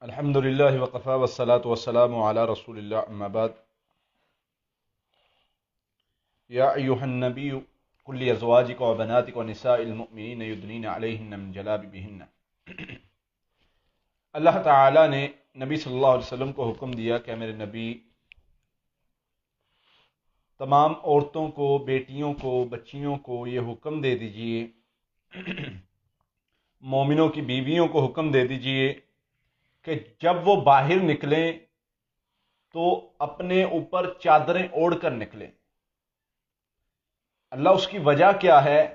الحمد للہ وقفا والصلاة والسلام علی رسول اللہ اما بعد یا ایہا النبی قل لازواجک وبناتک ونساء المؤمنین یدنین علیہن من جلابیبہن۔ اللہ تعالی نے نبی صلی اللہ علیہ وسلم کو حکم دیا کہ میرے نبی تمام عورتوں کو، بیٹیوں کو، بچیوں کو یہ حکم دے دیجئے، مومنوں کی بیویوں کو حکم دے دیجئے کہ جب وہ باہر نکلیں تو اپنے اوپر چادریں اوڑھ کر نکلیں۔ اللہ اس کی وجہ کیا ہے؟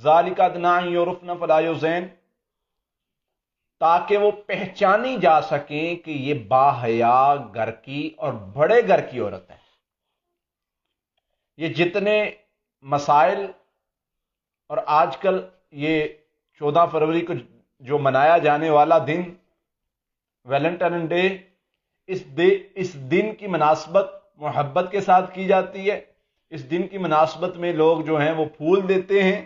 ذالک ادنیٰ ان یعرفن فلا یؤذین، تاکہ وہ پہچانی جا سکیں کہ یہ باحیا گھر کی اور بڑے گھر کی عورت ہے۔ یہ جتنے مسائل اور آج کل یہ 14 فروری کو جو منایا جانے والا دن ویلنٹائن ڈے، اس دن کی مناسبت محبت کے ساتھ کی جاتی ہے۔ اس دن کی مناسبت میں لوگ جو ہیں وہ پھول دیتے ہیں،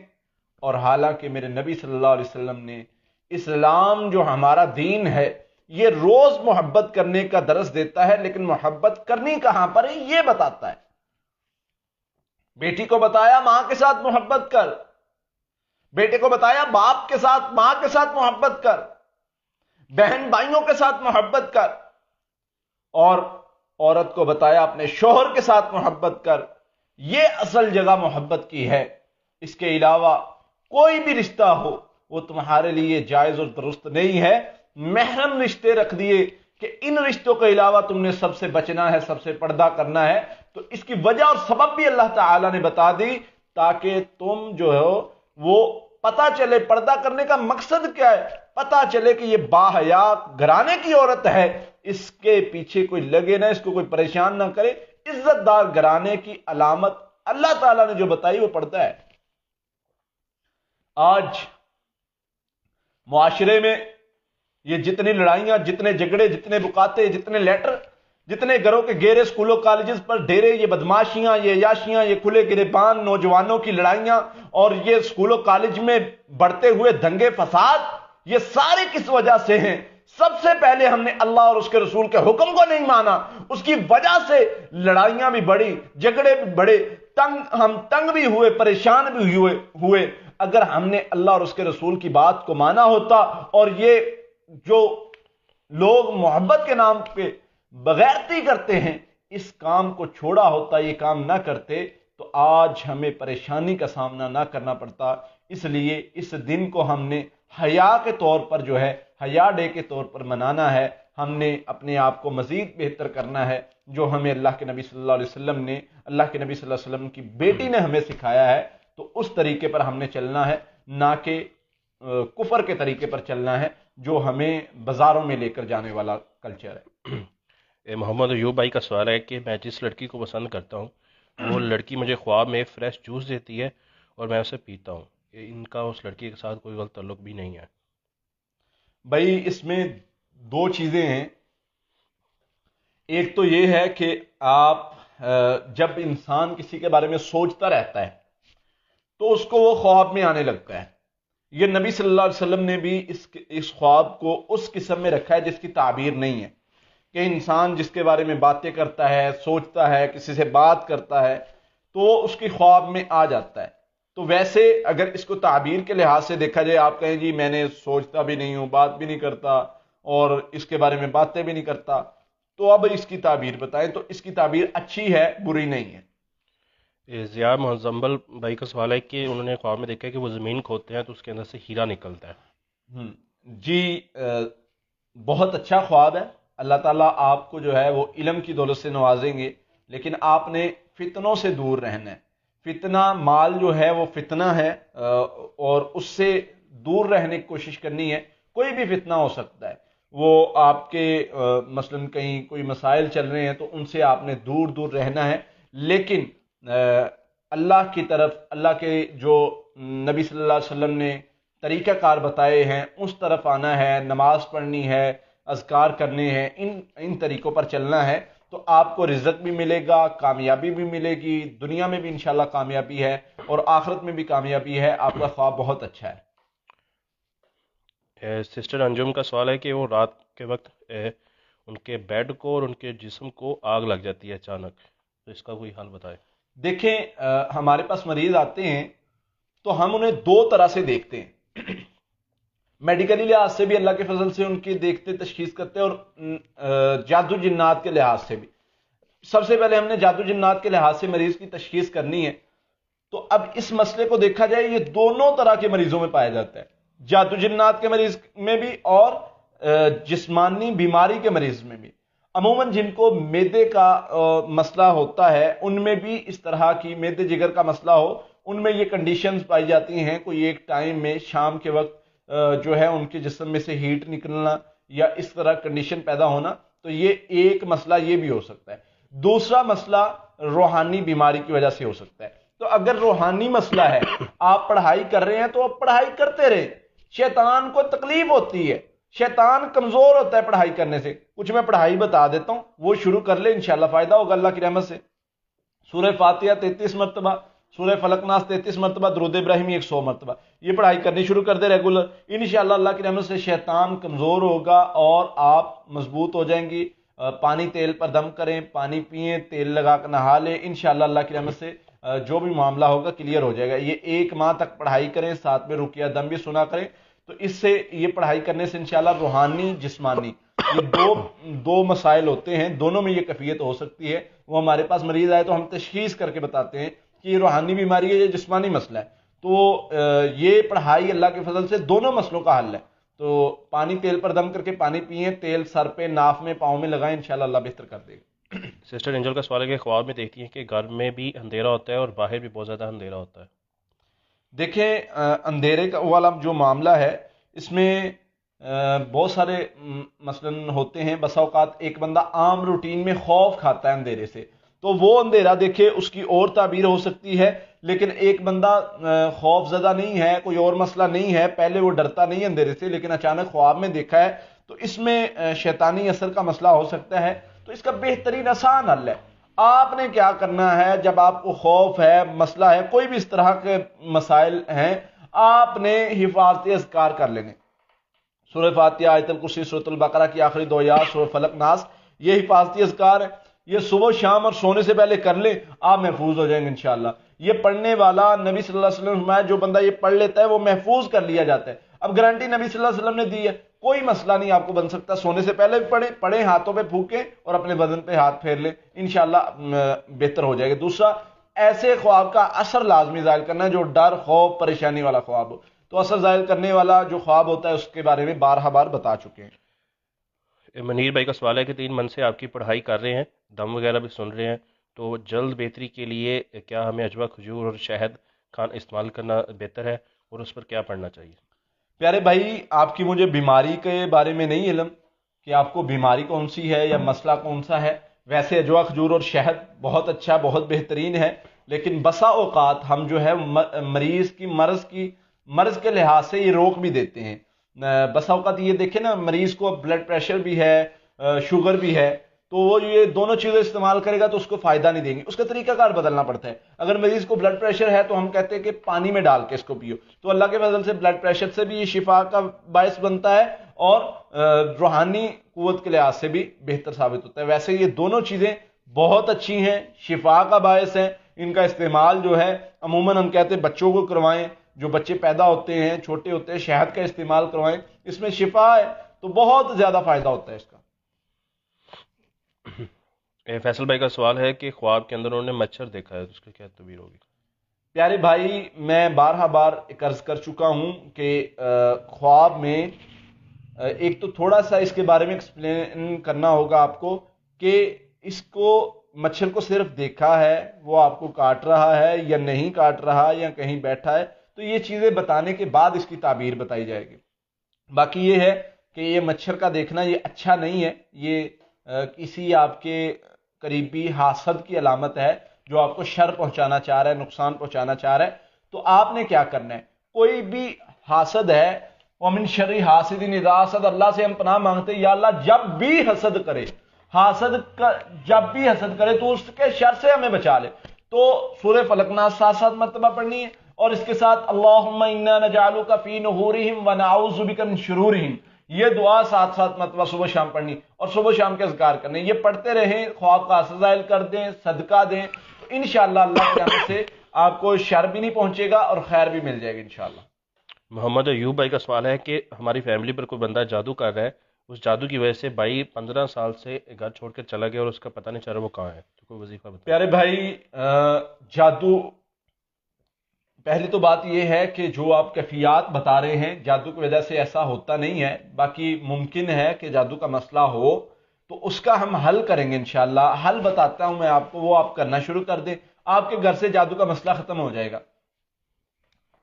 اور حالانکہ میرے نبی صلی اللہ علیہ وسلم نے اسلام جو ہمارا دین ہے یہ روز محبت کرنے کا درس دیتا ہے، لیکن محبت کرنی کہاں پر ہے یہ بتاتا ہے۔ بیٹی کو بتایا ماں کے ساتھ محبت کر، بیٹے کو بتایا باپ کے ساتھ، ماں کے ساتھ محبت کر، بہن بھائیوں کے ساتھ محبت کر، اور عورت کو بتایا اپنے شوہر کے ساتھ محبت کر۔ یہ اصل جگہ محبت کی ہے۔ اس کے علاوہ کوئی بھی رشتہ ہو وہ تمہارے لیے جائز اور درست نہیں ہے۔ محرم رشتے رکھ دیے کہ ان رشتوں کے علاوہ تم نے سب سے بچنا ہے، سب سے پردہ کرنا ہے، تو اس کی وجہ اور سبب بھی اللہ تعالی نے بتا دی، تاکہ تم جو ہو وہ پتہ چلے پردہ کرنے کا مقصد کیا ہے، پتہ چلے کہ یہ باحیا گھرانے کی عورت ہے، اس کے پیچھے کوئی لگے نہ، اس کو کوئی پریشان نہ کرے۔ عزت دار گھرانے کی علامت اللہ تعالیٰ نے جو بتائی وہ پردہ ہے۔ آج معاشرے میں یہ جتنی لڑائیاں، جتنے جھگڑے، جتنے بکاتے، جتنے لیٹر، جتنے گھروں کے گھیرے، اسکولوں کالجز پر ڈیرے، یہ بدماشیاں، یہ عیاشیاں، یہ کھلے گریبان نوجوانوں کی لڑائیاں، اور یہ اسکولوں کالج میں بڑھتے ہوئے دنگے فساد، یہ سارے کس وجہ سے ہیں؟ سب سے پہلے ہم نے اللہ اور اس کے رسول کے حکم کو نہیں مانا، اس کی وجہ سے لڑائیاں بھی بڑھی، جھگڑے بھی بڑھے، ہم تنگ بھی ہوئے، پریشان بھی ہوئے۔ اگر ہم نے اللہ اور اس کے رسول کی بات کو مانا ہوتا، اور یہ جو لوگ محبت کے نام پہ بغیرتی کرتے ہیں اس کام کو چھوڑا ہوتا، یہ کام نہ کرتے، تو آج ہمیں پریشانی کا سامنا نہ کرنا پڑتا۔ اس لیے اس دن کو ہم نے حیا کے طور پر جو ہے، حیا ڈے کے طور پر منانا ہے۔ ہم نے اپنے آپ کو مزید بہتر کرنا ہے، جو ہمیں اللہ کے نبی صلی اللہ علیہ وسلم نے، اللہ کے نبی صلی اللہ علیہ وسلم کی بیٹی نے ہمیں سکھایا ہے، تو اس طریقے پر ہم نے چلنا ہے، نہ کہ کفر کے طریقے پر چلنا ہے جو ہمیں بازاروں میں لے کر جانے والا کلچر ہے۔ محمد ایوب بھائی کا سوال ہے کہ میں جس لڑکی کو پسند کرتا ہوں وہ لڑکی مجھے خواب میں فریش جوس دیتی ہے اور میں اسے پیتا ہوں، ان کا اس لڑکی کے ساتھ کوئی غلط تعلق بھی نہیں ہے۔ بھائی اس میں دو چیزیں ہیں۔ ایک تو یہ ہے کہ آپ جب انسان کسی کے بارے میں سوچتا رہتا ہے تو اس کو وہ خواب میں آنے لگتا ہے۔ یہ نبی صلی اللہ علیہ وسلم نے بھی اس خواب کو اس قسم میں رکھا ہے جس کی تعبیر نہیں ہے، کہ انسان جس کے بارے میں باتیں کرتا ہے، سوچتا ہے، کسی سے بات کرتا ہے تو اس کی خواب میں آ جاتا ہے۔ تو ویسے اگر اس کو تعبیر کے لحاظ سے دیکھا جائے، آپ کہیں جی میں نے سوچتا بھی نہیں ہوں، بات بھی نہیں کرتا اور اس کے بارے میں باتیں بھی نہیں کرتا، تو اب اس کی تعبیر بتائیں۔ تو اس کی تعبیر اچھی ہے، بری نہیں ہے۔ ضیاء مزمبل بھائی کا سوال ہے کہ انہوں نے خواب میں دیکھا ہے کہ وہ زمین کھودتے ہیں تو اس کے اندر سے ہیرا نکلتا ہے۔ جی بہت اچھا خواب ہے۔ اللہ تعالیٰ آپ کو جو ہے وہ علم کی دولت سے نوازیں گے، لیکن آپ نے فتنوں سے دور رہنا ہے۔ فتنہ مال جو ہے وہ فتنہ ہے، اور اس سے دور رہنے کی کوشش کرنی ہے۔ کوئی بھی فتنہ ہو سکتا ہے، وہ آپ کے مثلاً کہیں کوئی مسائل چل رہے ہیں تو ان سے آپ نے دور دور رہنا ہے، لیکن اللہ کی طرف، اللہ کے جو نبی صلی اللہ علیہ وسلم نے طریقہ کار بتائے ہیں اس طرف آنا ہے، نماز پڑھنی ہے، اذکار کرنے ہیں، ان طریقوں پر چلنا ہے، تو آپ کو رزق بھی ملے گا، کامیابی بھی ملے گی، دنیا میں بھی انشاءاللہ کامیابی ہے اور آخرت میں بھی کامیابی ہے۔ آپ کا خواب بہت اچھا ہے۔ سسٹر انجم کا سوال ہے کہ وہ رات کے وقت ان کے بیڈ کو اور ان کے جسم کو آگ لگ جاتی ہے اچانک، تو اس کا کوئی حل بتائے۔ دیکھیں ہمارے پاس مریض آتے ہیں تو ہم انہیں دو طرح سے دیکھتے ہیں، میڈیکلی لحاظ سے بھی اللہ کے فضل سے ان کی دیکھتے تشخیص کرتے ہیں، اور جادو جنات کے لحاظ سے بھی۔ سب سے پہلے ہم نے جادو جنات کے لحاظ سے مریض کی تشخیص کرنی ہے، تو اب اس مسئلے کو دیکھا جائے یہ دونوں طرح کے مریضوں میں پایا جاتا ہے، جادو جنات کے مریض میں بھی اور جسمانی بیماری کے مریض میں بھی۔ عموماً جن کو میدے کا مسئلہ ہوتا ہے ان میں بھی اس طرح کی، میدے جگر کا مسئلہ ہو ان میں یہ کنڈیشنز پائی جاتی ہیں، کوئی ایک ٹائم میں شام کے وقت جو ہے ان کے جسم میں سے ہیٹ نکلنا یا اس طرح کنڈیشن پیدا ہونا، تو یہ ایک مسئلہ یہ بھی ہو سکتا ہے۔ دوسرا مسئلہ روحانی بیماری کی وجہ سے ہو سکتا ہے۔ تو اگر روحانی مسئلہ ہے، آپ پڑھائی کر رہے ہیں تو آپ پڑھائی کرتے رہیں، شیطان کو تکلیف ہوتی ہے، شیطان کمزور ہوتا ہے پڑھائی کرنے سے۔ کچھ میں پڑھائی بتا دیتا ہوں، وہ شروع کر لے، انشاءاللہ فائدہ ہوگا اللہ کی رحمت سے۔ سورہ فاتحہ 33 مرتبہ، سورہ فلق ناس 33 مرتبہ، درود ابراہیمی 100 مرتبہ، یہ پڑھائی کرنی شروع کر دے ریگولر، انشاءاللہ اللہ کی رحمت سے شیطان کمزور ہوگا اور آپ مضبوط ہو جائیں گی۔ پانی تیل پر دم کریں، پانی پئیں، تیل لگا کر نہا لیں، انشاءاللہ اللہ کی رحمت سے جو بھی معاملہ ہوگا کلیئر ہو جائے گا۔ یہ 1 ماہ تک پڑھائی کریں، ساتھ میں رقیہ دم بھی سنا کریں، تو اس سے، یہ پڑھائی کرنے سے انشاءاللہ روحانی جسمانی یہ دو مسائل ہوتے ہیں، دونوں میں یہ کیفیت ہو سکتی ہے۔ وہ ہمارے پاس مریض آئے تو ہم تشخیص کر کے بتاتے ہیں کہ یہ روحانی بیماری ہے، یہ جسمانی مسئلہ ہے۔ تو یہ پڑھائی اللہ کے فضل سے دونوں مسئلوں کا حل ہے۔ تو پانی تیل پر دم کر کے پانی پئیں، تیل سر پہ، ناف میں، پاؤں میں لگائیں، انشاءاللہ اللہ بہتر کر دے گا۔ سسٹر اینجل کا سوال ہے کہ خواب میں دیکھتی ہیں کہ گھر میں بھی اندھیرا ہوتا ہے اور باہر بھی بہت زیادہ اندھیرا ہوتا ہے۔ دیکھیں اندھیرے کا والا جو معاملہ ہے اس میں بہت سارے مثلاً ہوتے ہیں، بسا اوقات ایک بندہ عام روٹین میں خوف کھاتا ہے اندھیرے سے، تو وہ اندھیرا دیکھے اس کی اور تعبیر ہو سکتی ہے۔ لیکن ایک بندہ خوف زدہ نہیں ہے، کوئی اور مسئلہ نہیں ہے، پہلے وہ ڈرتا نہیں اندھیرے سے، لیکن اچانک خواب میں دیکھا ہے، تو اس میں شیطانی اثر کا مسئلہ ہو سکتا ہے۔ تو اس کا بہترین آسان حل ہے، آپ نے کیا کرنا ہے، جب آپ کو خوف ہے، مسئلہ ہے، کوئی بھی اس طرح کے مسائل ہیں، آپ نے حفاظتی اذکار کر لینے، سورہ فاتحہ، آیت الکرسی، سورۃ البقرہ کی آخری 2 آیات، سورہ فلق ناس، یہ حفاظتی اذکار ہے، یہ صبح شام اور سونے سے پہلے کر لیں، آپ محفوظ ہو جائیں گے انشاءاللہ۔ یہ پڑھنے والا، نبی صلی اللہ علیہ وسلم نے فرمایا جو بندہ یہ پڑھ لیتا ہے وہ محفوظ کر لیا جاتا ہے۔ اب گارنٹی نبی صلی اللہ علیہ وسلم نے دی ہے، کوئی مسئلہ نہیں آپ کو بن سکتا، سونے سے پہلے بھی پڑھیں، ہاتھوں پہ پھونکیں اور اپنے بدن پہ ہاتھ پھیر لیں، انشاءاللہ بہتر ہو جائے گا۔ دوسرا، ایسے خواب کا اثر لازمی ظاہر کرنا ہے جو ڈر، خوف، پریشانی والا خواب ہو، تو اثر ظاہر کرنے والا جو خواب ہوتا ہے اس کے بارے میں بارہا بار بتا چکے ہیں۔ منیر بھائی کا سوال ہے کہ 3 منتھ سے آپ کی پڑھائی کر رہے ہیں، دم وغیرہ بھی سن رہے ہیں، تو جلد بہتری کے لیے کیا ہمیں عجوہ، کھجور اور شہد استعمال کرنا بہتر ہے، اور اس پر کیا پڑھنا چاہیے؟ پیارے بھائی، آپ کی مجھے بیماری کے بارے میں نہیں علم کہ آپ کو بیماری کون سی ہے یا مسئلہ کون سا ہے۔ ویسے عجوہ، کھجور اور شہد بہت اچھا، بہت بہترین ہے، لیکن بسا اوقات ہم جو ہے مریض کی مرض کے لحاظ سے یہ روک بھی دیتے ہیں۔ بسا اوقات یہ دیکھیں نا، مریض کو بلڈ پریشر بھی ہے، شوگر بھی ہے، تو وہ یہ دونوں چیزیں استعمال کرے گا تو اس کو فائدہ نہیں دیں گے، اس کا طریقہ کار بدلنا پڑتا ہے۔ اگر مریض کو بلڈ پریشر ہے تو ہم کہتے ہیں کہ پانی میں ڈال کے اس کو پیو، تو اللہ کے فضل سے بلڈ پریشر سے بھی یہ شفا کا باعث بنتا ہے اور روحانی قوت کے لحاظ سے بھی بہتر ثابت ہوتا ہے۔ ویسے یہ دونوں چیزیں بہت اچھی ہیں، شفا کا باعث ہیں، ان کا استعمال جو ہے عموماً ہم کہتے ہیں بچوں کو کروائیں، جو بچے پیدا ہوتے ہیں، چھوٹے ہوتے ہیں، شہد کا استعمال کروائیں، اس میں شفا ہے، تو بہت زیادہ فائدہ ہوتا ہے اس کا۔ فیصل بھائی کا سوال ہے کہ خواب کے اندر انہوں نے مچھر دیکھا ہے، تو اس کا کیا تعبیر ہوگی؟ پیارے بھائی، میں بارہا بار عرض کر چکا ہوں کہ خواب میں ایک تو تھوڑا سا اس کے بارے میں ایکسپلین کرنا ہوگا آپ کو کہ اس کو مچھر کو صرف دیکھا ہے، وہ آپ کو کاٹ رہا ہے یا نہیں کاٹ رہا یا کہیں بیٹھا ہے، تو یہ چیزیں بتانے کے بعد اس کی تعبیر بتائی جائے گی۔ باقی یہ ہے کہ یہ مچھر کا دیکھنا یہ اچھا نہیں ہے، یہ کسی آپ کے قریبی حاسد کی علامت ہے جو آپ کو شر پہنچانا چاہ رہا ہے، نقصان پہنچانا چاہ رہا ہے۔ تو آپ نے کیا کرنا ہے، کوئی بھی حاسد ہے، وَمِن شَرِّ حَاسِدٍ إِذَا حَسَدَ، اللہ سے ہم پناہ مانگتے ہیں یا اللہ جب بھی حسد کرے، جب بھی حسد کرے تو اس کے شر سے ہمیں بچا لے، تو سورہ فلق ناس 7 مرتبہ پڑھنی ہے اور اس کے ساتھ اللہم انا نجعلک فی نحورہم ونعوذ بک من شرورہم، یہ دعا ساتھ ساتھ مرتبہ صبح شام پڑھنی، اور صبح شام کے اذکار کرنے، یہ پڑھتے رہیں، خواب کا اثر ظاہر کر دیں، صدقہ دیں، تو انشاءاللہ اللہ کی رحمت سے آپ کو شر بھی نہیں پہنچے گا اور خیر بھی مل جائے گی انشاءاللہ۔ محمد ایوب بھائی کا سوال ہے کہ ہماری فیملی پر کوئی بندہ جادو کر رہا ہے، اس جادو کی وجہ سے بھائی 15 سال سے گھر چھوڑ کر چلا گیا اور اس کا پتہ نہیں چل رہا وہ کہاں ہے، تو کوئی وظیفہ بتائیں۔ پیارے بھائی، جادو، پہلی تو بات یہ ہے کہ جو آپ کیفیات بتا رہے ہیں جادو کی وجہ سے ایسا ہوتا نہیں ہے، باقی ممکن ہے کہ جادو کا مسئلہ ہو تو اس کا ہم حل کریں گے انشاءاللہ۔ حل بتاتا ہوں میں آپ کو، وہ آپ کرنا شروع کر دیں، آپ کے گھر سے جادو کا مسئلہ ختم ہو جائے گا۔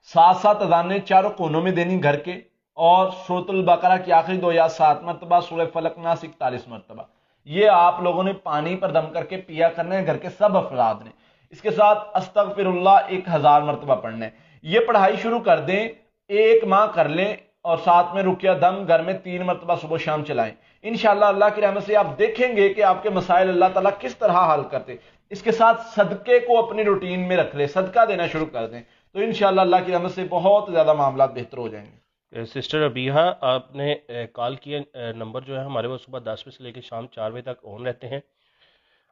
ساتھ ساتھ اذانیں چاروں کونوں میں دینی گھر کے، اور سورۃ البقرہ کی آخری 2 یا 7 مرتبہ، سورہ فلق ناس 41 مرتبہ، یہ آپ لوگوں نے پانی پر دم کر کے پیا کرنا ہے، گھر کے سب افراد نے۔ اس کے ساتھ استغفر اللہ 1000 مرتبہ پڑھنا ہے۔ یہ پڑھائی شروع کر دیں، 1 ماہ کر لیں، اور ساتھ میں رقیہ دم گھر میں 3 مرتبہ صبح شام چلائیں۔ انشاءاللہ اللہ کی رحمت سے آپ دیکھیں گے کہ آپ کے مسائل اللہ تعالیٰ کس طرح حل کرتے۔ اس کے ساتھ صدقے کو اپنی روٹین میں رکھ لیں، صدقہ دینا شروع کر دیں، تو انشاءاللہ اللہ کی رحمت سے بہت زیادہ معاملات بہتر ہو جائیں گے۔ سسٹر ابیہا، آپ نے کال کیا، نمبر جو ہے ہمارے پاس صبح 10 بجے سے لے کے شام 4 بجے تک آن رہتے ہیں،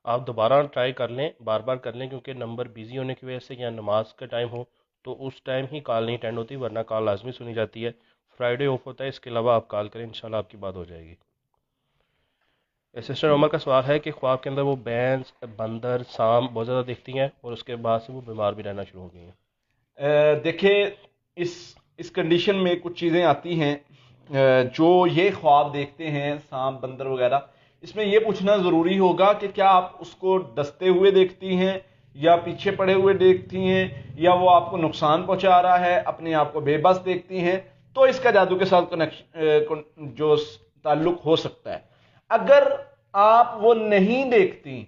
آپ دوبارہ ٹرائی کر لیں، بار بار کر لیں، کیونکہ نمبر بیزی ہونے کی وجہ سے یا نماز کا ٹائم ہو تو اس ٹائم ہی کال نہیں اٹینڈ ہوتی، ورنہ کال لازمی سنی جاتی ہے۔ فرائیڈے آف ہوتا ہے، اس کے علاوہ آپ کال کریں، انشاءاللہ آپ کی بات ہو جائے گی۔ سسٹر عمر کا سوال ہے کہ خواب کے اندر وہ بینس، بندر، سانپ بہت زیادہ دیکھتی ہیں اور اس کے بعد سے وہ بیمار بھی رہنا شروع ہو گئی ہیں۔ دیکھیں، اس کنڈیشن میں کچھ چیزیں آتی ہیں، جو یہ خواب دیکھتے ہیں سانپ بندر وغیرہ، اس میں یہ پوچھنا ضروری ہوگا کہ کیا آپ اس کو ڈستے ہوئے دیکھتی ہیں یا پیچھے پڑے ہوئے دیکھتی ہیں، یا وہ آپ کو نقصان پہنچا رہا ہے، اپنے آپ کو بے بس دیکھتی ہیں، تو اس کا جادو کے ساتھ جو تعلق ہو سکتا ہے۔ اگر آپ وہ نہیں دیکھتی،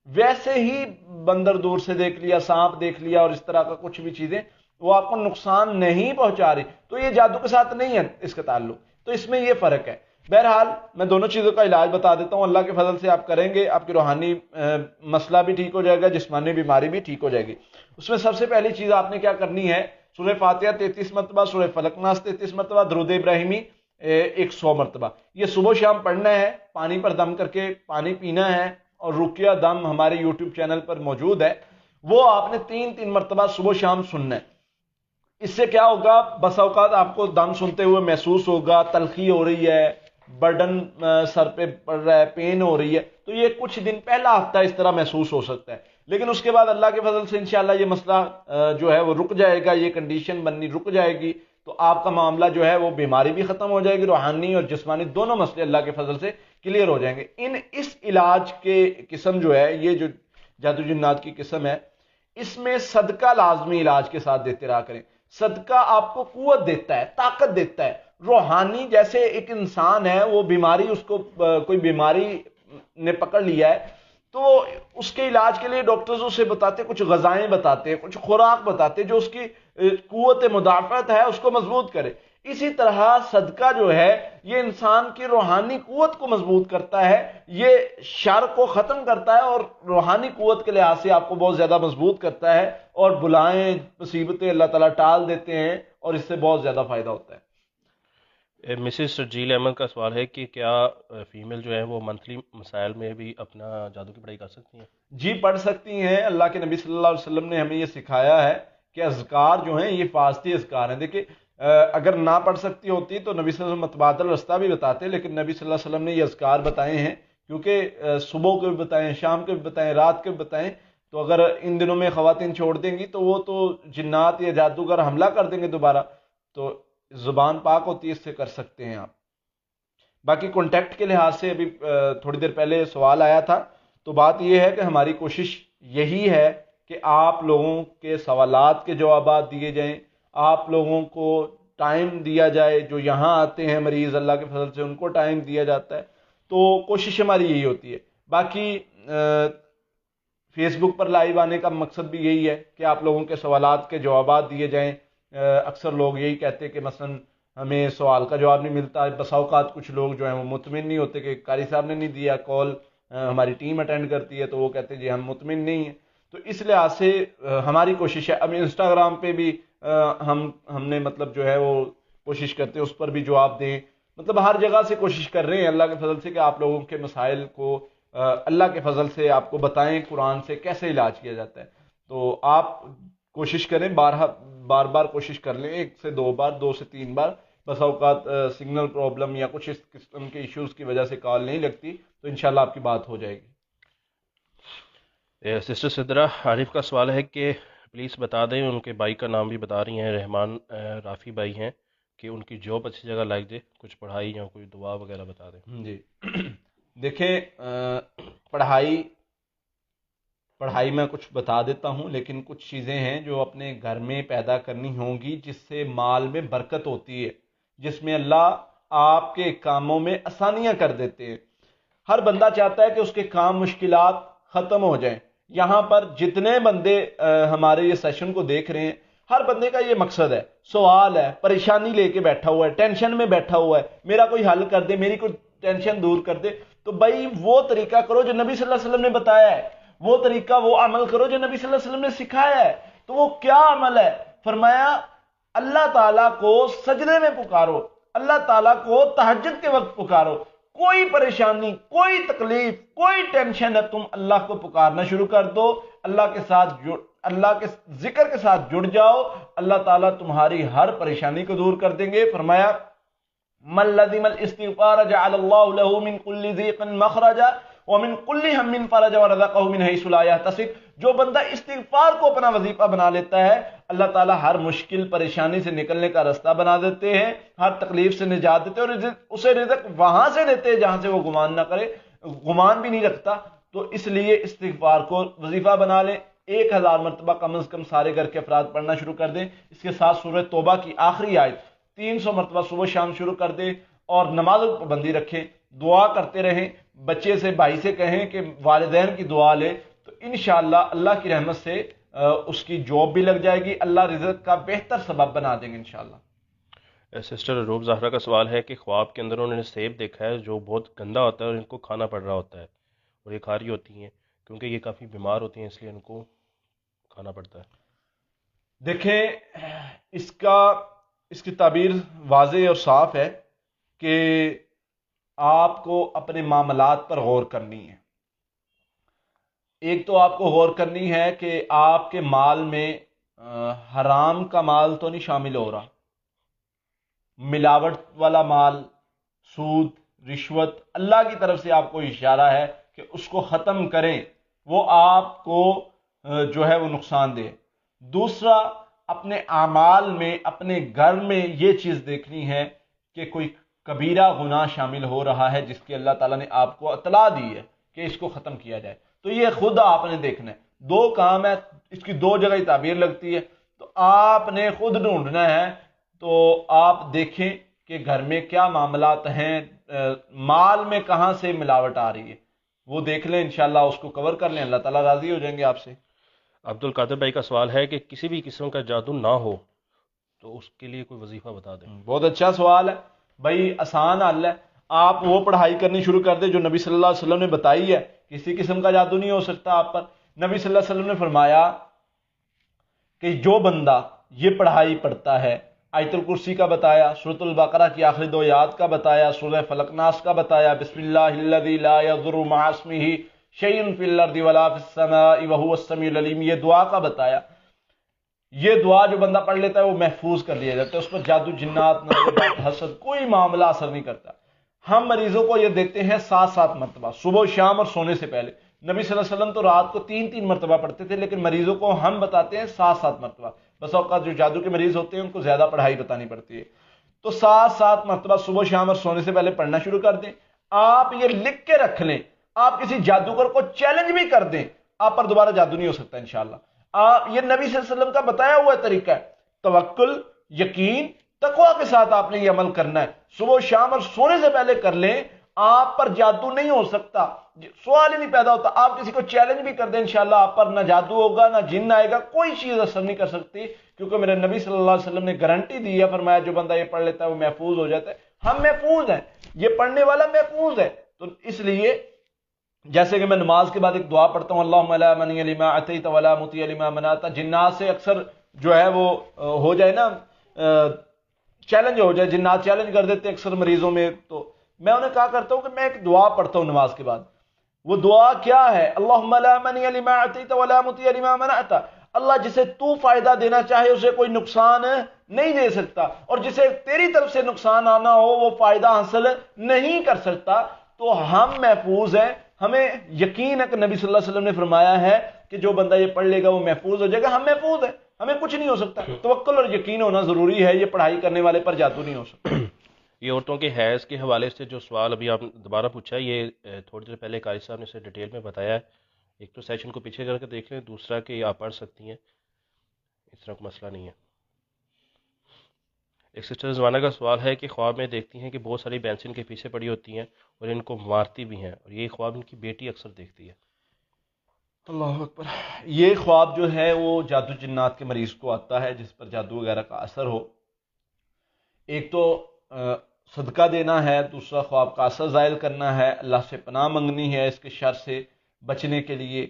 ویسے ہی بندر دور سے دیکھ لیا، سانپ دیکھ لیا اور اس طرح کا کچھ بھی چیزیں وہ آپ کو نقصان نہیں پہنچا رہی، تو یہ جادو کے ساتھ نہیں ہے اس کا تعلق، تو اس میں یہ فرق ہے۔ بہرحال میں دونوں چیزوں کا علاج بتا دیتا ہوں، اللہ کے فضل سے آپ کریں گے، آپ کی روحانی مسئلہ بھی ٹھیک ہو جائے گا، جسمانی بیماری بھی ٹھیک ہو جائے گی۔ اس میں سب سے پہلی چیز آپ نے کیا کرنی ہے، سورہ فاتحہ 33 مرتبہ، سورہ فلق ناس 33 مرتبہ، درود ابراہیمی 100 مرتبہ، یہ صبح شام پڑھنا ہے، پانی پر دم کر کے پانی پینا ہے، اور رقیہ دم ہمارے یوٹیوب چینل پر موجود ہے، وہ آپ نے 3 مرتبہ صبح شام سننا ہے۔ اس سے کیا ہوگا، بس اوقات آپ کو دم سنتے ہوئے محسوس ہوگا تلخی ہو رہی ہے، برڈن سر پہ پڑ رہا ہے، پین ہو رہی ہے، تو یہ کچھ دن پہلا ہفتہ اس طرح محسوس ہو سکتا ہے، لیکن اس کے بعد اللہ کے فضل سے انشاءاللہ یہ مسئلہ جو ہے وہ رک جائے گا، یہ کنڈیشن بننی رک جائے گی، تو آپ کا معاملہ جو ہے وہ بیماری بھی ختم ہو جائے گی، روحانی اور جسمانی دونوں مسئلے اللہ کے فضل سے کلیئر ہو جائیں گے۔ اس علاج کے قسم جو ہے، یہ جو جادو جنات کی قسم ہے، اس میں صدقہ لازمی علاج کے ساتھ دیتے رہا کریں۔ صدقہ آپ کو قوت دیتا ہے، طاقت دیتا ہے، روحانی، جیسے ایک انسان ہے، وہ بیماری، اس کو کوئی بیماری نے پکڑ لیا ہے، تو اس کے علاج کے لیے ڈاکٹرز اسے بتاتے، کچھ غذائیں بتاتے، کچھ خوراک بتاتے جو اس کی قوت مدافعت ہے اس کو مضبوط کرے۔ اسی طرح صدقہ جو ہے یہ انسان کی روحانی قوت کو مضبوط کرتا ہے، یہ شر کو ختم کرتا ہے، اور روحانی قوت کے لحاظ سے آپ کو بہت زیادہ مضبوط کرتا ہے، اور بلائیں مصیبتیں اللہ تعالیٰ ٹال دیتے ہیں، اور اس سے بہت زیادہ فائدہ ہوتا ہے۔ مسز سرجیل احمد کا سوال ہے کہ کیا فیمیل جو ہے وہ منتھلی مسائل میں بھی اپنا جادو کی پڑھائی کر سکتی ہیں؟ جی پڑھ سکتی ہیں، اللہ کے نبی صلی اللہ علیہ وسلم نے ہمیں یہ سکھایا ہے کہ اذکار جو ہیں یہ حفاظتی اذکار ہیں۔ دیکھیں، اگر نہ پڑھ سکتی ہوتی تو نبی صلی اللہ علیہ وسلم متبادل رستہ بھی بتاتے، لیکن نبی صلی اللہ علیہ وسلم نے یہ اذکار بتائے ہیں، کیونکہ صبح کے بھی بتائیں، شام کے بھی بتائیں، رات کے بھی بتائیں، تو اگر ان دنوں میں خواتین چھوڑ دیں گی تو وہ تو جنات یا جادوگر حملہ کر دیں گے دوبارہ، تو زبان پاک ہوتی ہے، اس سے کر سکتے ہیں آپ۔ باقی کانٹیکٹ کے لحاظ سے ابھی تھوڑی دیر پہلے سوال آیا تھا، تو بات یہ ہے کہ ہماری کوشش یہی ہے کہ آپ لوگوں کے سوالات کے جوابات دیے جائیں، آپ لوگوں کو ٹائم دیا جائے، جو یہاں آتے ہیں مریض اللہ کے فضل سے ان کو ٹائم دیا جاتا ہے، تو کوشش ہماری یہی ہوتی ہے۔ باقی فیس بک پر لائیو آنے کا مقصد بھی یہی ہے کہ آپ لوگوں کے سوالات کے جوابات دیے جائیں۔ اکثر لوگ یہی کہتے ہیں کہ مثلا ہمیں سوال کا جواب نہیں ملتا، بس اوقات کچھ لوگ جو ہیں وہ مطمئن نہیں ہوتے کہ قاری صاحب نے نہیں دیا، کال ہماری ٹیم اٹینڈ کرتی ہے تو وہ کہتے ہیں جی ہم مطمئن نہیں ہیں، تو اس لحاظ سے ہماری کوشش ہے۔ اب انسٹاگرام پہ بھی ہم نے مطلب جو ہے وہ کوشش کرتے ہیں اس پر بھی جواب دیں. مطلب ہر جگہ سے کوشش کر رہے ہیں اللہ کے فضل سے کہ آپ لوگوں کے مسائل کو اللہ کے فضل سے آپ کو بتائیں قرآن سے کیسے علاج کیا جاتا ہے. تو آپ کوشش کریں، بار بار کوشش کر لیں، 1 سے 2 بار، 2 سے 3 بار. بس اوقات سگنل پرابلم یا کچھ اس قسم کے ایشوز کی وجہ سے کال نہیں لگتی، تو انشاءاللہ آپ کی بات ہو جائے گی. سسٹر سدرا عارف کا سوال ہے کہ پلیز بتا دیں، ان کے بھائی کا نام بھی بتا رہی ہیں، رحمان رافی بھائی ہیں، کہ ان کی جاب اچھی جگہ لگ جائے، کچھ پڑھائی یا کوئی دعا وغیرہ بتا دیں. جی دیکھیں پڑھائی میں کچھ بتا دیتا ہوں، لیکن کچھ چیزیں ہیں جو اپنے گھر میں پیدا کرنی ہوں گی جس سے مال میں برکت ہوتی ہے، جس میں اللہ آپ کے کاموں میں آسانیاں کر دیتے ہیں. ہر بندہ چاہتا ہے کہ اس کے کام مشکلات ختم ہو جائیں. یہاں پر جتنے بندے ہمارے یہ سیشن کو دیکھ رہے ہیں، ہر بندے کا یہ مقصد ہے، سوال ہے، پریشانی لے کے بیٹھا ہوا ہے، ٹینشن میں بیٹھا ہوا ہے، میرا کوئی حل کر دے، میری کوئی ٹینشن دور کر دے. تو بھائی وہ طریقہ کرو جو نبی صلی اللہ علیہ وسلم نے بتایا ہے، وہ طریقہ، وہ عمل کرو جو نبی صلی اللہ علیہ وسلم نے سکھایا ہے. تو وہ کیا عمل ہے؟ فرمایا اللہ تعالیٰ کو سجدے میں پکارو، اللہ تعالیٰ کو تہجد کے وقت پکارو. کوئی پریشانی، کوئی تکلیف، کوئی ٹینشن ہے، تم اللہ کو پکارنا شروع کر دو، اللہ کے ذکر کے ساتھ جڑ جاؤ، اللہ تعالیٰ تمہاری ہر پریشانی کو دور کر دیں گے. فرمایا من لزم الاستغفار جعل اللہ له من كل ضيق مخرجا ومن كل هم فرجا ورزقه من حيث لا يحتسب. جو بندہ استغفار کو اپنا وظیفہ بنا لیتا ہے، اللہ تعالیٰ ہر مشکل پریشانی سے نکلنے کا راستہ بنا دیتے ہیں، ہر تکلیف سے نجات دیتے ہیں، اور اسے رزق وہاں سے دیتے ہیں جہاں سے وہ گمان نہ کرے، گمان بھی نہیں رکھتا. تو اس لیے استغفار کو وظیفہ بنا لیں. 1000 مرتبہ کم از کم سارے گھر کے افراد پڑھنا شروع کر دیں. اس کے ساتھ سورہ توبہ کی آخری آیت 300 مرتبہ صبح شام شروع کر دیں، اور نمازوں پر پابندی رکھیں، دعا کرتے رہیں. بچے سے، بھائی سے کہیں کہ والدین کی دعا لے، تو انشاءاللہ اللہ کی رحمت سے اس کی جاب بھی لگ جائے گی، اللہ رزق کا بہتر سبب بنا دیں گے انشاءاللہ. سسٹر روب زہرا کا سوال ہے کہ خواب کے اندر انہوں نے سیب دیکھا ہے جو بہت گندا ہوتا ہے اور ان کو کھانا پڑ رہا ہوتا ہے، اور یہ کھا رہی ہوتی ہیں کیونکہ یہ کافی بیمار ہوتی ہیں، اس لیے ان کو کھانا پڑتا ہے. دیکھیں اس کی تعبیر واضح اور صاف ہے کہ آپ کو اپنے معاملات پر غور کرنی ہے. ایک تو آپ کو غور کرنی ہے کہ آپ کے مال میں حرام کا مال تو نہیں شامل ہو رہا، ملاوٹ والا مال، سود، رشوت. اللہ کی طرف سے آپ کو اشارہ ہے کہ اس کو ختم کریں، وہ آپ کو جو ہے وہ نقصان دے. دوسرا، اپنے اعمال میں، اپنے گھر میں یہ چیز دیکھنی ہے کہ کوئی کبیرہ گناہ شامل ہو رہا ہے جس کی اللہ تعالیٰ نے آپ کو اطلاع دی ہے کہ اس کو ختم کیا جائے. تو یہ خود آپ نے دیکھنا ہے. 2 کام ہے، اس کی 2 جگہ ہی تعبیر لگتی ہے، تو آپ نے خود ڈھونڈنا ہے. تو آپ دیکھیں کہ گھر میں کیا معاملات ہیں، مال میں کہاں سے ملاوٹ آ رہی ہے، وہ دیکھ لیں، انشاءاللہ اس کو کور کر لیں، اللہ تعالیٰ راضی ہو جائیں گے آپ سے. عبد القادر بھائی کا سوال ہے کہ کسی بھی قسم کا جادو نہ ہو تو اس کے لیے کوئی وظیفہ بتا دیں. بہت اچھا سوال ہے بھائی، آسان حل ہے. آپ وہ پڑھائی کرنی شروع کر دیں جو نبی صلی اللہ علیہ وسلم نے بتائی ہے. کسی قسم کا جادو نہیں ہو سکتا آپ پر. نبی صلی اللہ علیہ وسلم نے فرمایا کہ جو بندہ یہ پڑھائی پڑھتا ہے، آیت الکرسی کا بتایا، سورۃ البقرہ کی آخری 2 آیات کا بتایا، سورہ فلق ناس کا بتایا، بسم اللہ الذی لا یضر مع اسمہ شیء فی الارض ولا فی السماء وہو السمیع العلیم، یہ دعا کا بتایا. یہ دعا جو بندہ پڑھ لیتا ہے وہ محفوظ کر لیا جاتا ہے، اس پر جادو، جنات، نظرات، حسد کوئی معاملہ اثر نہیں کرتا. ہم مریضوں کو یہ دیتے ہیں 7 مرتبہ صبح و شام اور سونے سے پہلے. نبی صلی اللہ علیہ وسلم تو رات کو 3 مرتبہ پڑھتے تھے، لیکن مریضوں کو ہم بتاتے ہیں 7 مرتبہ. بس اوقات جو جادو کے مریض ہوتے ہیں ان کو زیادہ پڑھائی بتانی پڑتی ہے. تو 7 مرتبہ صبح و شام اور سونے سے پہلے پڑھنا شروع کر دیں. آپ یہ لکھ کے رکھ لیں، آپ کسی جادوگر کو چیلنج بھی کر دیں، آپ پر دوبارہ جادو نہیں ہو سکتا انشاءاللہ. یہ نبی صلی اللہ علیہ وسلم کا بتایا ہوا طریقہ ہے. توکل، یقین، تقوی کے ساتھ آپ نے یہ عمل کرنا ہے. صبح و شام اور سونے سے پہلے کر لیں، آپ پر جادو نہیں ہو سکتا، سوال ہی نہیں پیدا ہوتا. آپ کسی کو چیلنج بھی کر دیں، انشاءاللہ آپ پر نہ جادو ہوگا، نہ جن آئے گا، کوئی چیز اثر نہیں کر سکتی، کیونکہ میرے نبی صلی اللہ علیہ وسلم نے گارنٹی دی ہے. فرمایا جو بندہ یہ پڑھ لیتا ہے وہ محفوظ ہو جاتا ہے. ہم محفوظ ہیں، یہ پڑھنے والا محفوظ ہے. تو اس لیے جیسے کہ میں نماز کے بعد ایک دعا پڑھتا ہوں، اللہم لا مانع لما اعطیت ولا معطی لما منعت. جنات سے اکثر جو ہے وہ ہو جائے نا, چیلنج ہو جائے, جنات چیلنج کر دیتے اکثر مریضوں میں, تو میں انہیں کہا کرتا ہوں کہ میں ایک دعا پڑھتا ہوں نماز کے بعد. وہ دعا کیا ہے؟ اللہم لا منع لما اعطیت ولا مطیع لما منعت. اللہ جسے تو فائدہ دینا چاہے اسے کوئی نقصان نہیں دے سکتا, اور جسے تیری طرف سے نقصان آنا ہو وہ فائدہ حاصل نہیں کر سکتا. تو ہم محفوظ ہیں, ہمیں یقین ہے کہ نبی صلی اللہ علیہ وسلم نے فرمایا ہے کہ جو بندہ یہ پڑھ لے گا وہ محفوظ ہو جائے گا. ہم محفوظ ہیں, ہمیں کچھ نہیں ہو سکتا. توکل اور یقین ہونا ضروری ہے, یہ پڑھائی کرنے والے پر جادو نہیں ہو سکتا. یہ عورتوں کے حیض کے حوالے سے جو سوال ابھی آپ نے دوبارہ پوچھا ہے, یہ تھوڑی دیر پہلے قاری صاحب نے اسے ڈیٹیل میں بتایا ہے. ایک تو سیشن کو پیچھے کر کے دیکھ لیں, دوسرا کہ آپ پڑھ سکتی ہیں, اس طرح کوئی مسئلہ نہیں ہے. ایک سسٹر رضوانہ کا سوال ہے کہ خواب میں دیکھتی ہیں کہ بہت ساری بینسن کے پیچھے پڑی ہوتی ہیں اور ان کو مارتی بھی ہیں, اور یہ خواب ان کی بیٹی اکثر دیکھتی ہے. اللہ اکبر. یہ خواب جو ہے وہ جادو جنات کے مریض کو آتا ہے جس پر جادو وغیرہ کا اثر ہو. ایک تو صدقہ دینا ہے, دوسرا خواب کا اثر زائل کرنا ہے, اللہ سے پناہ منگنی ہے اس کے شر سے بچنے کے لیے,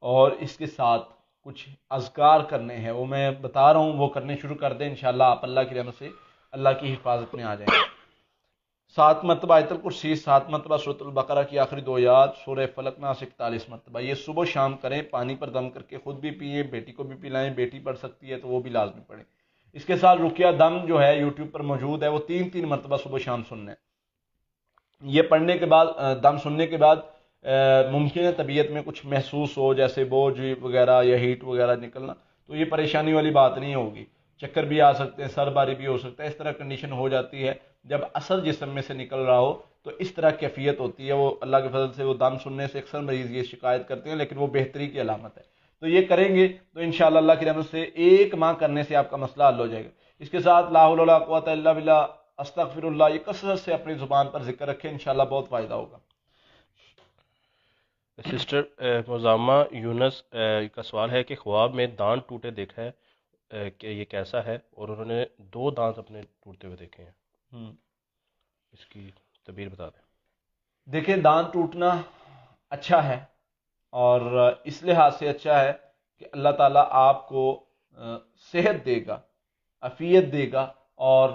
اور اس کے ساتھ کچھ اذکار کرنے ہیں, وہ میں بتا رہا ہوں, وہ کرنے شروع کر دیں انشاءاللہ آپ اللہ کی رحمت سے اللہ کی حفاظت میں آ جائیں. 7 مرتبہ آیت الکرسی, 7 مرتبہ سورۃ البقرہ کی آخری 2 آیات, سورہ فلق ناس 41 مرتبہ. یہ صبح شام کریں, پانی پر دم کر کے خود بھی پئیں, بیٹی کو بھی پلائیں, بیٹی پڑھ سکتی ہے تو وہ بھی لازمی پڑھیں. اس کے ساتھ رقیہ دم جو ہے یوٹیوب پر موجود ہے, وہ 3 مرتبہ صبح شام سننا ہے. یہ پڑھنے کے بعد, دم سننے کے بعد ممکن ہے طبیعت میں کچھ محسوس ہو جیسے بوجھ وغیرہ یا ہیٹ وغیرہ نکلنا, تو یہ پریشانی والی بات نہیں ہوگی. چکر بھی آ سکتے ہیں, سر باری بھی ہو سکتا ہے, اس طرح کنڈیشن ہو جاتی ہے. جب اثر جسم میں سے نکل رہا ہو تو اس طرح کیفیت ہوتی ہے. وہ اللہ کے فضل سے وہ دم سننے سے اکثر مریض یہ شکایت کرتے ہیں, لیکن وہ بہتری کی علامت ہے. تو یہ کریں گے تو انشاءاللہ اللہ کی رحمت سے 1 ماہ کرنے سے آپ کا مسئلہ حل ہو جائے گا. اس کے ساتھ لا حول ولا قوت الا باللہ, استغفر اللہ, یہ کثرت سے اپنی زبان پر ذکر رکھیں, انشاءاللہ بہت فائدہ ہوگا. سسٹر مزامہ یونس کا سوال ہے کہ خواب میں دانت ٹوٹے دیکھا ہے کہ یہ کیسا ہے, اور انہوں نے 2 دانت اپنے ٹوٹتے ہوئے دیکھے ہیں, اس کی تعبیر بتا دیں. دیکھیں, دانت ٹوٹنا اچھا ہے, اور اس لحاظ سے اچھا ہے کہ اللہ تعالیٰ آپ کو صحت دے گا, عافیت دے گا, اور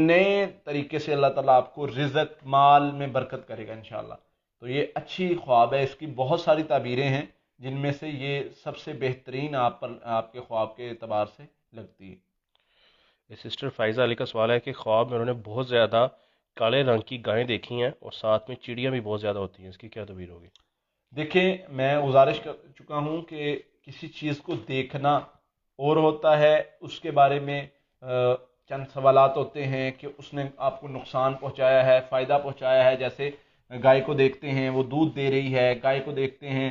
نئے طریقے سے اللہ تعالیٰ آپ کو رزق مال میں برکت کرے گا انشاءاللہ. تو یہ اچھی خواب ہے, اس کی بہت ساری تعبیریں ہیں جن میں سے یہ سب سے بہترین آپ کے خواب کے اعتبار سے لگتی ہے. سسٹر فائزہ علی کا سوال ہے کہ خواب میں انہوں نے بہت زیادہ کالے رنگ کی گائیں دیکھی ہیں اور ساتھ میں چڑیاں بھی بہت زیادہ ہوتی ہیں, اس کی کیا تعبیر ہوگی؟ دیکھیں, میں گزارش کر چکا ہوں کہ کسی چیز کو دیکھنا اور ہوتا ہے, اس کے بارے میں چند سوالات ہوتے ہیں کہ اس نے آپ کو نقصان پہنچایا ہے, فائدہ پہنچایا ہے. جیسے گائے کو دیکھتے ہیں وہ دودھ دے رہی ہے, گائے کو دیکھتے ہیں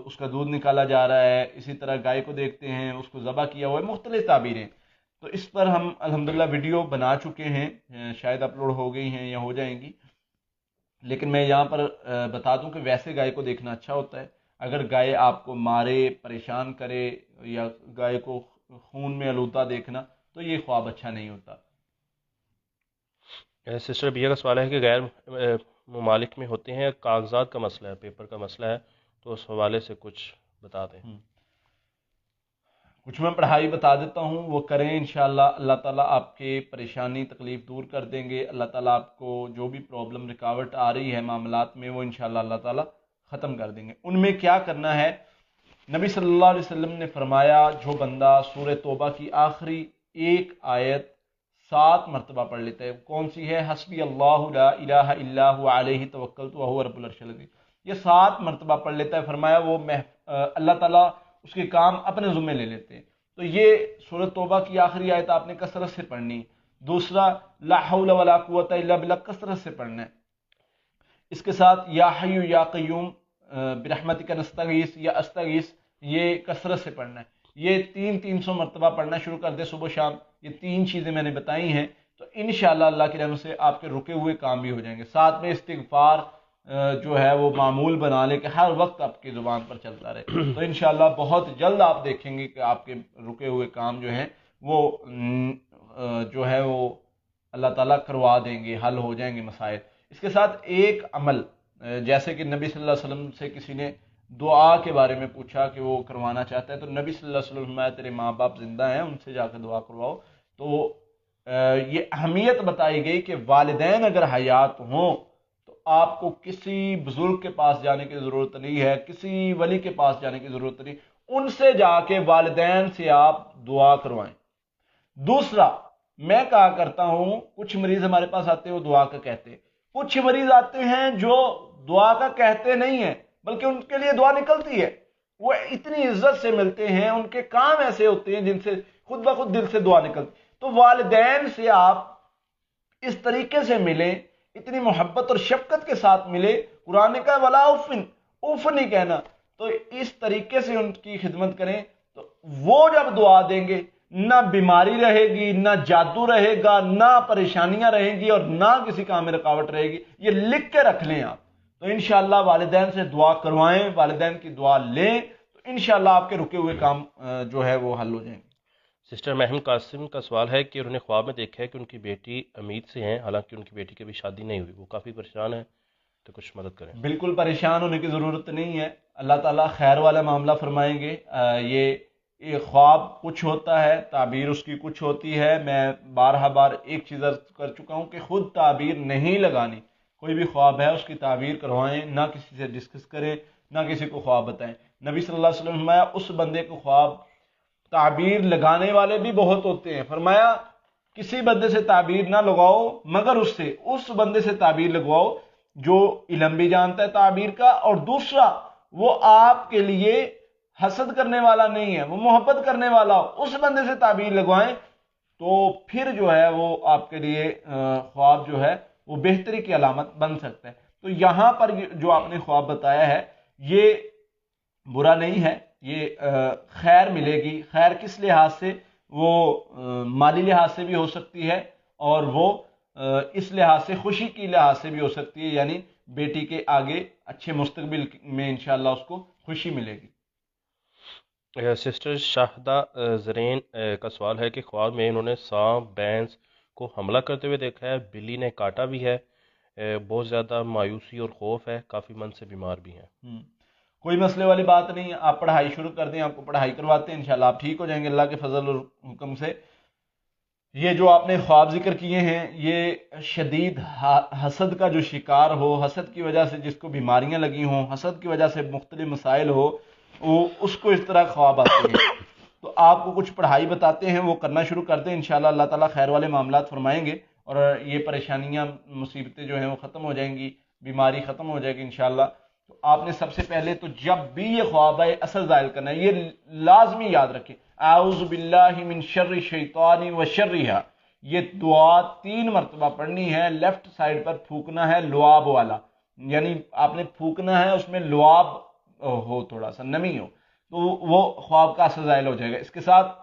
اس کا دودھ نکالا جا رہا ہے, اسی طرح گائے کو دیکھتے ہیں اس کو ذبح کیا ہوا ہے, مختلف تعبیریں. تو اس پر ہم الحمدللہ ویڈیو بنا چکے ہیں, شاید اپلوڈ ہو گئی ہیں یا ہو جائیں گی, لیکن میں یہاں پر بتا دوں کہ ویسے گائے کو دیکھنا اچھا ہوتا ہے. اگر گائے آپ کو مارے, پریشان کرے, یا گائے کو خون میں آلودہ دیکھنا, تو یہ خواب اچھا نہیں ہوتا. سسٹر بیا کا سوال ہے کہ غیر ممالک میں ہوتے ہیں, کاغذات کا مسئلہ ہے, پیپر کا مسئلہ ہے, تو اس حوالے سے کچھ بتا دیں. کچھ میں پڑھائی بتا دیتا ہوں, وہ کریں انشاءاللہ. اللہ تعالیٰ آپ کے پریشانی تکلیف دور کر دیں گے. اللہ تعالیٰ آپ کو جو بھی پرابلم رکاوٹ آ رہی ہے معاملات میں, وہ انشاءاللہ اللہ تعالیٰ ختم کر دیں گے. ان میں کیا کرنا ہے, نبی صلی اللہ علیہ وسلم نے فرمایا جو بندہ سورہ توبہ کی آخری 1 آیت 7 مرتبہ پڑھ لیتا ہے, کون سی ہے؟ حسبی اللہ لا الہ الا هو علیہ توکلت وہو رب العرش العظیم. یہ 7 مرتبہ پڑھ لیتا ہے, فرمایا وہ اللہ تعالیٰ اس کے کام اپنے ذمہ لے لیتے ہیں. تو یہ سورۃ توبہ کی آخری آیت آپ نے کثرت سے پڑھنی. دوسرا لا حول ولا قوت الا باللہ کثرت سے پڑھنا ہے. اس کے ساتھ یا حی یا قیوم برحمتک نستغیث یا استغیث, یہ کثرت سے پڑھنا ہے. یہ 300 مرتبہ پڑھنا شروع کر دے صبح شام. یہ 3 چیزیں میں نے بتائی ہیں, تو انشاءاللہ اللہ کی رحمت سے آپ کے رکے ہوئے کام بھی ہو جائیں گے. ساتھ میں استغفار جو ہے وہ معمول بنا لے کہ ہر وقت آپ کی زبان پر چلتا رہے, تو انشاءاللہ بہت جلد آپ دیکھیں گے کہ آپ کے رکے ہوئے کام جو ہیں وہ جو ہے وہ اللہ تعالیٰ کروا دیں گے, حل ہو جائیں گے مسائل. اس کے ساتھ ایک عمل, جیسے کہ نبی صلی اللہ علیہ وسلم سے کسی نے دعا کے بارے میں پوچھا کہ وہ کروانا چاہتا ہے، تو نبی صلی اللہ علیہ وسلم فرمایا تیرے ماں باپ زندہ ہیں، ان سے جا کے دعا کرواؤ۔ تو یہ اہمیت بتائی گئی کہ والدین اگر حیات ہوں تو آپ کو کسی بزرگ کے پاس جانے کی ضرورت نہیں ہے، کسی ولی کے پاس جانے کی ضرورت نہیں، ان سے جا کے والدین سے آپ دعا کروائیں۔ دوسرا، میں کہا کرتا ہوں کچھ مریض ہمارے پاس آتے ہیں وہ دعا کا کہتے ہیں، کچھ مریض آتے ہیں جو دعا کا کہتے نہیں ہیں بلکہ ان کے لیے دعا نکلتی ہے، وہ اتنی عزت سے ملتے ہیں، ان کے کام ایسے ہوتے ہیں جن سے خود بخود دل سے دعا نکلتی۔ تو والدین سے آپ اس طریقے سے ملیں، اتنی محبت اور شفقت کے ساتھ ملے، قرآن کا ولا عفن، اف نہیں کہنا، تو اس طریقے سے ان کی خدمت کریں، تو وہ جب دعا دیں گے نہ بیماری رہے گی، نہ جادو رہے گا، نہ پریشانیاں رہیں گی، اور نہ کسی کام میں رکاوٹ رہے گی۔ یہ لکھ کے رکھ لیں آپ، تو انشاءاللہ والدین سے دعا کروائیں، والدین کی دعا لیں، تو انشاءاللہ آپ کے رکے ہوئے کام جو ہے وہ حل ہو جائیں گے۔ سسٹر محم قاسم کا سوال ہے کہ انہوں نے خواب میں دیکھا ہے کہ ان کی بیٹی امید سے ہیں، حالانکہ ان کی بیٹی کی ابھی شادی نہیں ہوئی، وہ کافی پریشان ہے، تو کچھ مدد کریں۔ بالکل پریشان ہونے کی ضرورت نہیں ہے، اللہ تعالیٰ خیر والا معاملہ فرمائیں گے۔ یہ خواب کچھ ہوتا ہے، تعبیر اس کی کچھ ہوتی ہے۔ میں بارہا بار ایک چیز عرض کر چکا ہوں کہ خود تعبیر نہیں لگانی، کوئی بھی خواب ہے اس کی تعبیر کروائیں، نہ کسی سے ڈسکس کریں، نہ کسی کو خواب بتائیں۔ نبی صلی اللہ علیہ وسلم نے فرمایا اس بندے کو خواب تعبیر لگانے والے بھی بہت ہوتے ہیں، فرمایا کسی بندے سے تعبیر نہ لگاؤ مگر اس بندے سے تعبیر لگواؤ جو علم بھی جانتا ہے تعبیر کا، اور دوسرا وہ آپ کے لیے حسد کرنے والا نہیں ہے، وہ محبت کرنے والا ہو، اس بندے سے تعبیر لگوائیں، تو پھر جو ہے وہ آپ کے لیے خواب جو ہے وہ بہتری کی علامت بن سکتا ہے۔ تو یہاں پر جو آپ نے خواب بتایا ہے یہ برا نہیں ہے، یہ خیر ملے گی۔ خیر کس لحاظ سے؟ وہ مالی لحاظ سے بھی ہو سکتی ہے، اور وہ اس لحاظ سے خوشی کی لحاظ سے بھی ہو سکتی ہے، یعنی بیٹی کے آگے اچھے مستقبل میں انشاءاللہ اس کو خوشی ملے گی۔ سسٹر شاہدہ زرین کا سوال ہے کہ خواب میں انہوں نے سانپ بینس کو حملہ کرتے ہوئے دیکھا ہے، بلی نے کاٹا بھی ہے، بہت زیادہ مایوسی اور خوف ہے، کافی من سے بیمار بھی ہیں۔ کوئی مسئلے والی بات نہیں ہے، آپ پڑھائی شروع کر دیں، آپ کو پڑھائی کرواتے ہیں، انشاءاللہ آپ ٹھیک ہو جائیں گے اللہ کے فضل اور حکم سے۔ یہ جو آپ نے خواب ذکر کیے ہیں یہ شدید حسد کا جو شکار ہو، حسد کی وجہ سے جس کو بیماریاں لگی ہوں، حسد کی وجہ سے مختلف مسائل ہو، وہ اس کو اس طرح خواب آتے ہیں، تو آپ کو کچھ پڑھائی بتاتے ہیں، وہ کرنا شروع کر دیں، انشاءاللہ اللہ تعالیٰ خیر والے معاملات فرمائیں گے، اور یہ پریشانیاں مصیبتیں جو ہیں وہ ختم ہو جائیں گی، بیماری ختم ہو جائے گی انشاءاللہ۔ تو آپ نے سب سے پہلے تو جب بھی یہ خواب آئے اثر ظاہر کرنا ہے، یہ لازمی یاد رکھیں، اعوذ باللہ من شر الشیطان و شرہا، یہ دعا 3 مرتبہ پڑھنی ہے، لیفٹ سائڈ پر پھونکنا ہے لعاب والا، یعنی آپ نے پھونکنا ہے اس میں لعاب ہو، تھوڑا سا نمی ہو، تو وہ خواب کا اثر ظاہر ہو جائے گا۔ اس کے ساتھ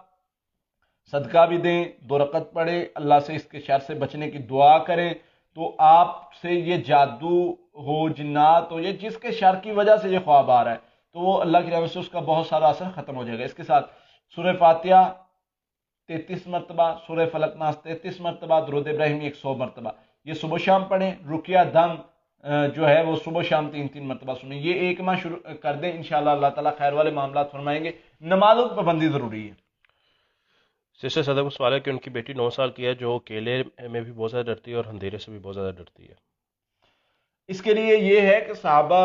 صدقہ بھی دیں، 2 رکعت پڑھیں، اللہ سے اس کے شر سے بچنے کی دعا کریں، تو آپ سے یہ جادو ہو، جنات ہو، یہ جس کے شر کی وجہ سے یہ خواب آ رہا ہے تو وہ اللہ کی رحمت سے اس کا بہت سارا اثر ختم ہو جائے گا۔ اس کے ساتھ سورہ فاتحہ 33 مرتبہ، سورہ فلق ناس 33 مرتبہ، درود ابراہیمی 100 مرتبہ، یہ صبح شام پڑھیں۔ رقیہ دم جو ہے وہ صبح شام 3 مرتبہ سنیں، یہ ایک ماہ شروع کر دیں، انشاءاللہ اللہ تعالیٰ خیر والے معاملات فرمائیں گے۔ نمازوں کی پابندی ضروری ہے۔ سسٹر صدق کو سوال ہے کہ ان کی بیٹی 9 سال کی ہے، جو اکیلے میں بھی بہت زیادہ ڈرتی ہے اور اندھیرے سے بھی بہت زیادہ ڈرتی ہے۔ اس کے لیے یہ ہے کہ صحابہ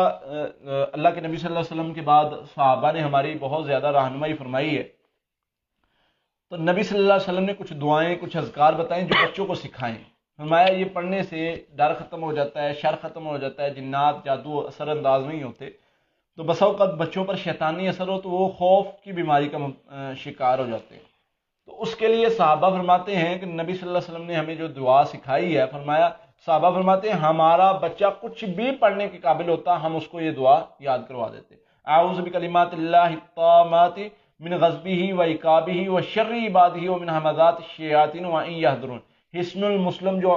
اللہ کے نبی صلی اللہ علیہ وسلم کے بعد صحابہ نے ہماری بہت زیادہ رہنمائی فرمائی ہے، تو نبی صلی اللہ علیہ وسلم نے کچھ دعائیں، کچھ اذکار بتائیں جو بچوں کو سکھائیں، فرمایا یہ پڑھنے سے ڈر ختم ہو جاتا ہے، شر ختم ہو جاتا ہے، جنات جادو اثر انداز نہیں ہوتے، تو بسا اوقات بچوں پر شیطانی اثر ہو تو وہ خوف کی بیماری کا شکار ہو جاتے ہیں، تو اس کے لیے صحابہ فرماتے ہیں کہ نبی صلی اللہ علیہ وسلم نے ہمیں جو دعا سکھائی ہے، فرمایا صحابہ فرماتے ہیں ہمارا بچہ کچھ بھی پڑھنے کے قابل ہوتا ہم اس کو یہ دعا یاد کروا دیتے، اعوذ بکلمات اللہ التامات من غضبہ و عقابہ و شر عبادہ و من همزات الشیاطین و ان یحضرون۔ حسن المسلم جو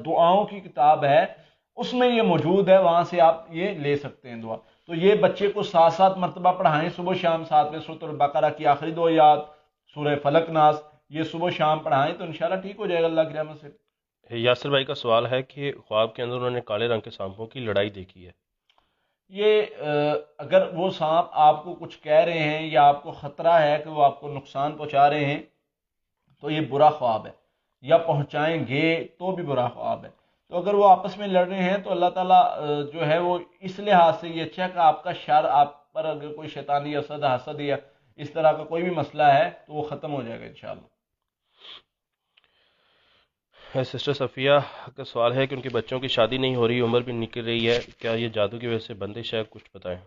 دعاؤں کی کتاب ہے اس میں یہ موجود ہے، وہاں سے آپ یہ لے سکتے ہیں دعا۔ تو یہ بچے کو 7 مرتبہ پڑھائیں، صبح شام، 7ویں سورۃ البقرہ کی آخری 2 آیات، سورہ فلق ناس، یہ صبح شام پڑھائیں تو انشاءاللہ ٹھیک ہو جائے گا اللہ کی رحمت سے۔ یاسر بھائی کا سوال ہے کہ خواب کے اندر انہوں نے کالے رنگ کے سانپوں کی لڑائی دیکھی ہے۔ یہ اگر وہ سانپ آپ کو کچھ کہہ رہے ہیں یا آپ کو خطرہ ہے کہ وہ آپ کو نقصان پہنچا رہے ہیں تو یہ برا خواب ہے، یا پہنچائیں گے تو بھی برا خواب ہے۔ تو اگر وہ آپس میں لڑ رہے ہیں تو اللہ تعالیٰ جو ہے وہ اس لحاظ سے یہ اچھا ہے کہ آپ کا شر، آپ پر اگر کوئی شیطانی حسد حسد یا اس طرح کا کوئی بھی مسئلہ ہے تو وہ ختم ہو جائے گا انشاءاللہ۔ سسٹر صفیہ کا سوال ہے کہ ان کے بچوں کی شادی نہیں ہو رہی، عمر بھی نکل رہی ہے، کیا یہ جادو کی وجہ سے بندش ہے؟ کچھ بتائیں۔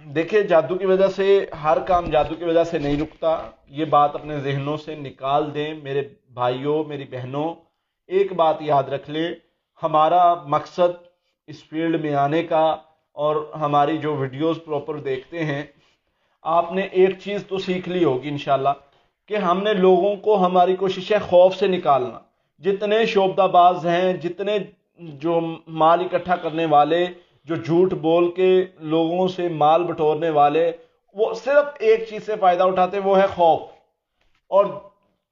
دیکھیں، جادو کی وجہ سے ہر کام جادو کی وجہ سے نہیں رکتا، یہ بات اپنے ذہنوں سے نکال دیں میرے بھائیوں، میری بہنوں۔ ایک بات یاد رکھ لیں، ہمارا مقصد اس فیلڈ میں آنے کا اور ہماری جو ویڈیوز پراپر دیکھتے ہیں، آپ نے ایک چیز تو سیکھ لی ہوگی انشاءاللہ کہ ہم نے لوگوں کو، ہماری کوشش ہے خوف سے نکالنا۔ جتنے شعبدہ باز ہیں، جتنے جو مال اکٹھا کرنے والے، جو جھوٹ بول کے لوگوں سے مال بٹورنے والے، وہ صرف ایک چیز سے فائدہ اٹھاتے ہیں، وہ ہے خوف۔ اور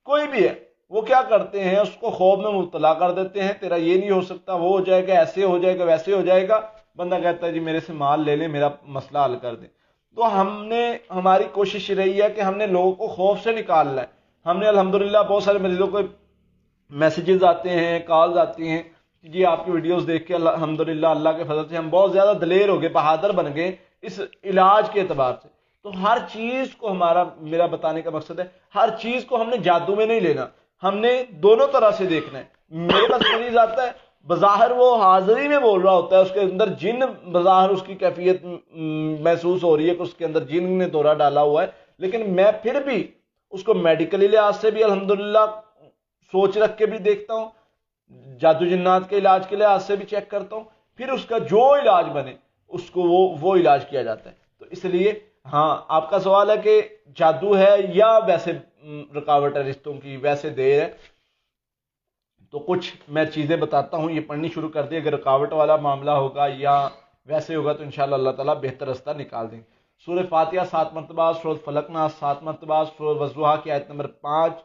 کوئی بھی ہے، وہ کیا کرتے ہیں، اس کو خوف میں مبتلا کر دیتے ہیں، تیرا یہ نہیں ہو سکتا، وہ ہو جائے گا، ایسے ہو جائے گا، ویسے ہو جائے گا۔ بندہ کہتا ہے جی میرے سے مال لے لیں، میرا مسئلہ حل کر دیں۔ تو ہماری کوشش رہی ہے کہ ہم نے لوگوں کو خوف سے نکالنا ہے۔ ہم نے الحمدللہ بہت سارے مریضوں کو میسیجز آتے ہیں، کالز آتی ہیں، جی آپ کی ویڈیوز دیکھ کے الحمدللہ اللہ کے فضل سے ہم بہت زیادہ دلیر ہو گئے، بہادر بن گئے اس علاج کے اعتبار سے۔ تو ہر چیز کو میرا بتانے کا مقصد ہے، ہر چیز کو ہم نے جادو میں نہیں لینا، ہم نے دونوں طرح سے دیکھنا ہے۔ میرے پاس مریض آتا ہے، بظاہر وہ حاضری میں بول رہا ہوتا ہے، اس کے اندر جن، بظاہر اس کی کیفیت محسوس ہو رہی ہے کہ اس کے اندر جن نے دورہ ڈالا ہوا ہے، لیکن میں پھر بھی اس کو میڈیکلی لحاظ سے بھی الحمدللہ سوچ رکھ کے بھی دیکھتا ہوں، جادو جنات کے علاج کے لحاظ سے بھی چیک کرتا ہوں، پھر اس کا جو علاج بنے اس کو وہ علاج کیا جاتا ہے۔ تو اس لیے ہاں، آپ کا سوال ہے کہ جادو ہے یا ویسے رکاوٹ ہے رشتوں کی، ویسے دیر ہے، تو کچھ میں چیزیں بتاتا ہوں، یہ پڑھنی شروع کر دی۔ اگر رکاوٹ والا معاملہ ہوگا یا ویسے ہوگا تو انشاءاللہ اللہ تعالیٰ بہتر رستہ نکال دیں گے۔ سورہ فاتحہ 7 مرتبہ، سورہ فلق ناس 7 مرتبہ، سورہ وضحیٰ کی آیت نمبر 5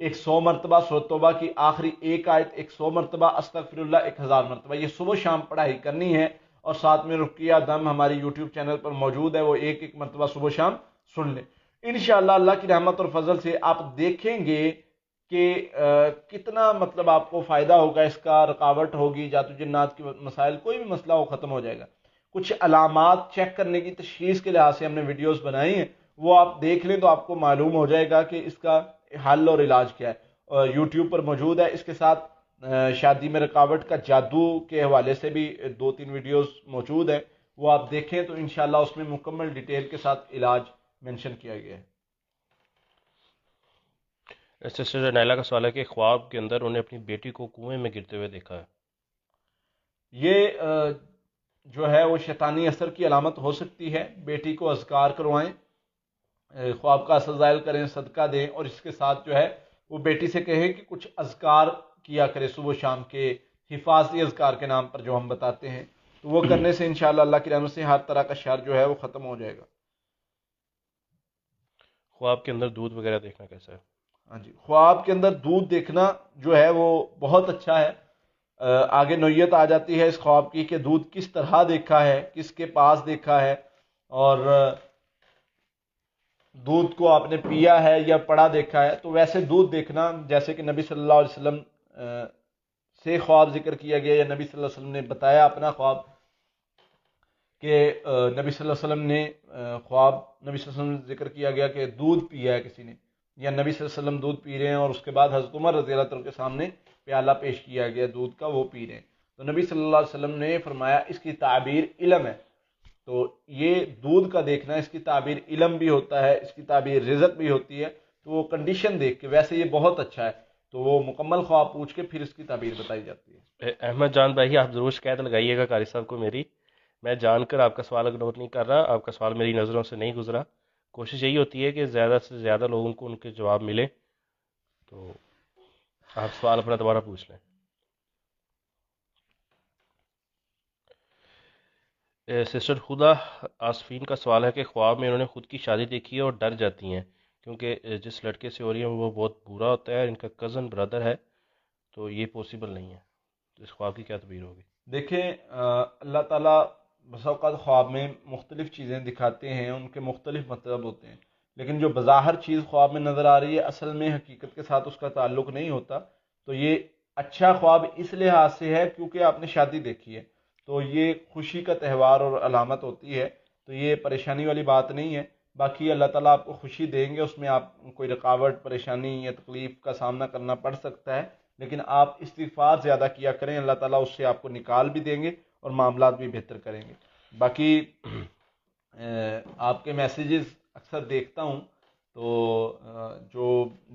100 مرتبہ، سورہ توبہ کی آخری ایک آیت 100 مرتبہ، استغفر اللہ 1000 مرتبہ، یہ صبح شام پڑھائی کرنی ہے۔ اور ساتھ میں رقیہ دم ہماری یوٹیوب چینل پر موجود ہے، وہ ایک ایک مرتبہ صبح شام سن لیں۔ انشاءاللہ اللہ کی رحمت اور فضل سے آپ دیکھیں گے کہ کتنا مطلب آپ کو فائدہ ہوگا اس کا، رکاوٹ ہوگی، جادو جنات کے مسائل، کوئی بھی مسئلہ ہو ختم ہو جائے گا۔ کچھ علامات چیک کرنے کی تشخیص کے لحاظ سے ہم نے ویڈیوز بنائی ہیں، وہ آپ دیکھ لیں تو آپ کو معلوم ہو جائے گا کہ اس کا حل اور علاج کیا ہے۔ یوٹیوب پر موجود ہے، اس کے ساتھ شادی میں رکاوٹ کا جادو کے حوالے سے بھی 2-3 ویڈیوز موجود ہیں، وہ آپ دیکھیں تو انشاءاللہ اس میں مکمل ڈیٹیل کے ساتھ علاج مینشن کیا گیا ہے۔ سسٹر نیلا کا سوال ہے کہ خواب کے اندر انہیں اپنی بیٹی کو کنویں میں گرتے ہوئے دیکھا ہے۔ یہ جو ہے وہ شیطانی اثر کی علامت ہو سکتی ہے۔ بیٹی کو اذکار کروائیں، خواب کا اثر ظاہر کریں، صدقہ دیں، اور اس کے ساتھ جو ہے وہ بیٹی سے کہیں کہ کچھ اذکار کیا کرے صبح شام کے، حفاظتی اذکار کے نام پر جو ہم بتاتے ہیں، تو وہ کرنے سے انشاءاللہ اللہ کی رحمت سے ہر طرح کا شر جو ہے وہ ختم ہو جائے گا۔ خواب کے اندر دودھ وغیرہ دیکھنا کیسا ہے؟ ہاں جی، خواب کے اندر دودھ دیکھنا جو ہے وہ بہت اچھا ہے۔ آگے نوعیت آ جاتی ہے اس خواب کی کہ دودھ کس طرح دیکھا ہے، کس کے پاس دیکھا ہے، اور دودھ کو آپ نے پیا ہے یا پڑا دیکھا ہے۔ تو ویسے دودھ دیکھنا، جیسے کہ نبی صلی اللہ علیہ وسلم سے خواب ذکر کیا گیا، یا نبی صلی اللہ علیہ وسلم نے بتایا اپنا خواب کہ نبی صلی اللہ علیہ وسلم نے خواب، نبی صلی اللہ علیہ وسلم ذکر کیا گیا کہ دودھ پیا ہے کسی نے، یا نبی صلی اللہ علیہ وسلم دودھ پی رہے ہیں اور اس کے بعد حضرت عمر رضی اللہ عنہ کے سامنے پیالہ پیش کیا گیا دودھ کا، وہ پی رہے ہیں، تو نبی صلی اللہ علیہ وسلم نے فرمایا اس کی تعبیر علم ہے۔ تو یہ دودھ کا دیکھنا، اس کی تعبیر علم بھی ہوتا ہے، اس کی تعبیر رزق بھی ہوتی ہے، تو وہ کنڈیشن دیکھ کے، ویسے یہ بہت اچھا ہے، تو وہ مکمل خواب پوچھ کے پھر اس کی تعبیر بتائی جاتی ہے۔ احمد جان بھائی، آپ ضرور شکایت لگائیے گا قاری صاحب کو میری، میں جان کر آپ کا سوال اگنور نہیں کر رہا، آپ کا سوال میری نظروں سے نہیں گزرا، کوشش یہی ہوتی ہے کہ زیادہ سے زیادہ لوگوں کو ان کے جواب ملے، تو آپ سوال اپنا دوبارہ پوچھ لیں۔ سسٹر خدا آصفین کا سوال ہے کہ خواب میں انہوں نے خود کی شادی دیکھی ہے اور ڈر جاتی ہیں کیونکہ جس لڑکے سے ہو رہی ہیں وہ بہت برا ہوتا ہے، ان کا کزن برادر ہے، تو یہ پوسیبل نہیں ہے، تو اس خواب کی کیا تعبیر ہوگی؟ دیکھیں اللہ تعالیٰ بسا اوقات خواب میں مختلف چیزیں دکھاتے ہیں، ان کے مختلف مطلب ہوتے ہیں، لیکن جو بظاہر چیز خواب میں نظر آ رہی ہے اصل میں حقیقت کے ساتھ اس کا تعلق نہیں ہوتا. تو یہ اچھا خواب اس لحاظ سے ہے کیونکہ آپ نے شادی دیکھی ہے، تو یہ خوشی کا تہوار اور علامت ہوتی ہے، تو یہ پریشانی والی بات نہیں ہے. باقی اللہ تعالیٰ آپ کو خوشی دیں گے، اس میں آپ کوئی رکاوٹ، پریشانی یا تکلیف کا سامنا کرنا پڑ سکتا ہے، لیکن آپ استغفار زیادہ کیا کریں، اللہ تعالیٰ اس سے آپ کو نکال بھی دیں گے اور معاملات بھی بہتر کریں گے. باقی آپ کے میسیجز اکثر دیکھتا ہوں، تو جو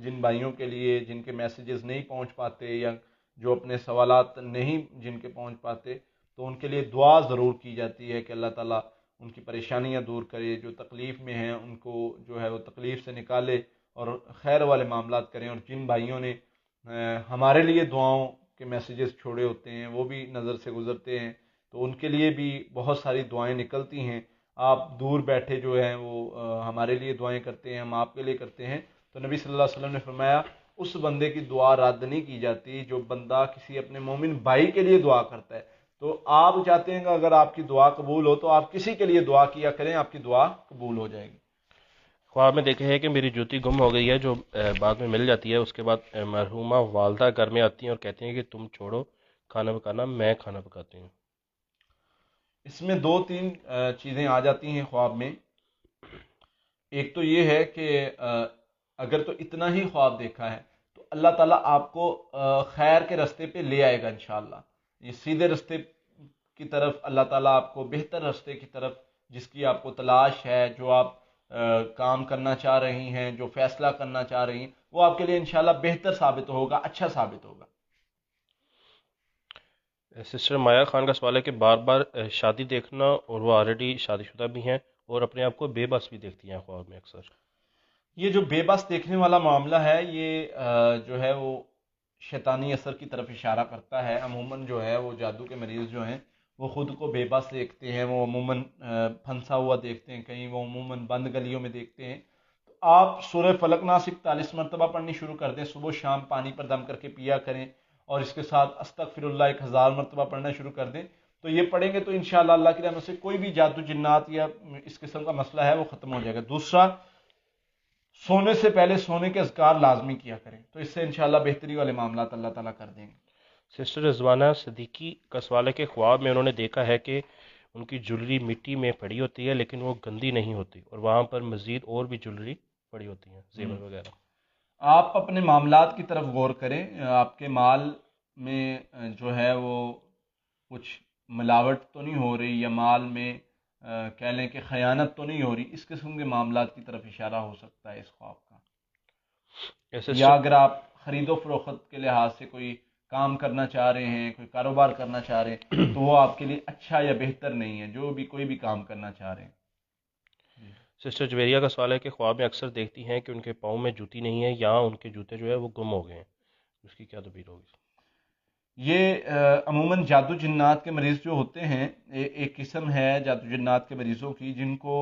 جن بھائیوں کے لیے جن کے میسیجز نہیں پہنچ پاتے یا جو اپنے سوالات نہیں جن کے پہنچ پاتے، تو ان کے لیے دعا ضرور کی جاتی ہے کہ اللہ تعالیٰ ان کی پریشانیاں دور کرے، جو تکلیف میں ہیں ان کو جو ہے وہ تکلیف سے نکالے اور خیر والے معاملات کریں. اور جن بھائیوں نے ہمارے لیے دعاؤں کے میسیجز چھوڑے ہوتے ہیں وہ بھی نظر سے گزرتے ہیں، تو ان کے لیے بھی بہت ساری دعائیں نکلتی ہیں. آپ دور بیٹھے جو ہیں وہ ہمارے لیے دعائیں کرتے ہیں، ہم آپ کے لیے کرتے ہیں. تو نبی صلی اللہ علیہ وسلم نے فرمایا اس بندے کی دعا رد نہیں کی جاتی جو بندہ کسی اپنے مومن بھائی کے لیے دعا کرتا ہے. تو آپ چاہتے ہیں کہ اگر آپ کی دعا قبول ہو تو آپ کسی کے لیے دعا کیا کریں، آپ کی دعا قبول ہو جائے گی. خواب میں دیکھا ہے کہ میری جوتی گم ہو گئی ہے، جو بعد میں مل جاتی ہے. اس کے بعد مرحومہ والدہ گھر میں آتی ہیں اور کہتی ہیں کہ تم چھوڑو کھانا پکانا، میں کھانا پکاتی ہوں. اس میں دو تین چیزیں آ جاتی ہیں خواب میں. ایک تو یہ ہے کہ اگر تو اتنا ہی خواب دیکھا ہے تو اللہ تعالیٰ آپ کو خیر کے رستے پہ لے آئے گا انشاءاللہ. یہ سیدھے رستے کی طرف اللہ تعالیٰ آپ کو، بہتر رستے کی طرف جس کی آپ کو تلاش ہے، جو آپ کام کرنا چاہ رہی ہیں، جو فیصلہ کرنا چاہ رہی ہیں، وہ آپ کے لیے انشاءاللہ بہتر ثابت ہوگا، اچھا ثابت ہوگا. سسٹر مایا خان کا سوال ہے کہ بار بار شادی دیکھنا، اور وہ آلریڈی شادی شدہ بھی ہیں اور اپنے آپ کو بے بس بھی دیکھتی ہیں خواب میں اکثر. یہ جو بے بس دیکھنے والا معاملہ ہے، یہ جو ہے وہ شیطانی اثر کی طرف اشارہ کرتا ہے. عموماً جو ہے وہ جادو کے مریض جو ہیں وہ خود کو بے بس دیکھتے ہیں، وہ عموماً پھنسا ہوا دیکھتے ہیں کہیں، وہ عموماً بند گلیوں میں دیکھتے ہیں. تو آپ سورہ فلق ناس 41 مرتبہ پڑھنی شروع کر دیں، صبح شام پانی پر دم کر کے پیا کریں، اور اس کے ساتھ استغفر اللہ 1000 مرتبہ پڑھنا شروع کر دیں. تو یہ پڑھیں گے تو انشاءاللہ اللہ کی رحمت سے کوئی بھی جادو جنات یا اس قسم کا مسئلہ ہے وہ ختم ہو جائے گا. دوسرا، سونے سے پہلے سونے کے اذکار لازمی کیا کریں، تو اس سے انشاءاللہ بہتری والے معاملات اللہ تعالیٰ کر دیں گے. سسٹر رضوانہ صدیقی کا سوال ہے کہ خواب میں انہوں نے دیکھا ہے کہ ان کی جولری مٹی میں پڑی ہوتی ہے لیکن وہ گندی نہیں ہوتی، اور وہاں پر مزید اور بھی جولری پڑی ہوتی ہیں، زیور وغیرہ. آپ اپنے معاملات کی طرف غور کریں، آپ کے مال میں جو ہے وہ کچھ ملاوٹ تو نہیں ہو رہی، یا مال میں کہہ لیں کہ خیانت تو نہیں ہو رہی. اس قسم کے معاملات کی طرف اشارہ ہو سکتا ہے اس خواب کا. یا اگر آپ خرید و فروخت کے لحاظ سے کوئی کام کرنا چاہ رہے ہیں، کوئی کاروبار کرنا چاہ رہے ہیں، تو وہ آپ کے لیے اچھا یا بہتر نہیں ہے، جو بھی کوئی بھی کام کرنا چاہ رہے ہیں. سسٹر جویریہ کا سوال ہے کہ خواب میں اکثر دیکھتی ہیں کہ ان کے پاؤں میں جوتی نہیں ہے، یا ان کے جوتے جو ہے وہ گم ہو گئے ہیں، اس کی کیا تعبیر ہوگی؟ یہ عموماً جادو جنات کے مریض جو ہوتے ہیں، ایک قسم ہے جادو جنات کے مریضوں کی جن کو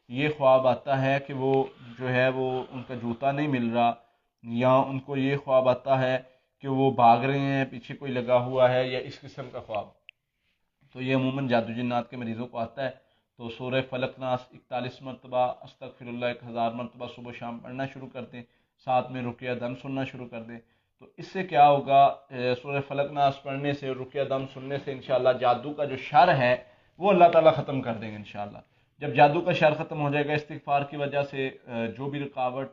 یہ خواب آتا ہے کہ وہ جو ہے وہ ان کا جوتا نہیں مل رہا، یا ان کو یہ خواب آتا ہے کہ وہ بھاگ رہے ہیں، پیچھے کوئی لگا ہوا ہے، یا اس قسم کا خواب. تو یہ عموماً جادو جنات کے مریضوں کو آتا ہے. تو سورہ فلق ناس 41 مرتبہ، استغفر اللہ 1000 مرتبہ صبح شام پڑھنا شروع کر دیں، ساتھ میں رقیہ دم سننا شروع کر دیں. تو اس سے کیا ہوگا، سورہ فلق ناس پڑھنے سے، رقیہ دم سننے سے انشاءاللہ جادو کا جو شر ہے وہ اللہ تعالیٰ ختم کر دیں گے انشاءاللہ. جب جادو کا شر ختم ہو جائے گا، استغفار کی وجہ سے جو بھی رکاوٹ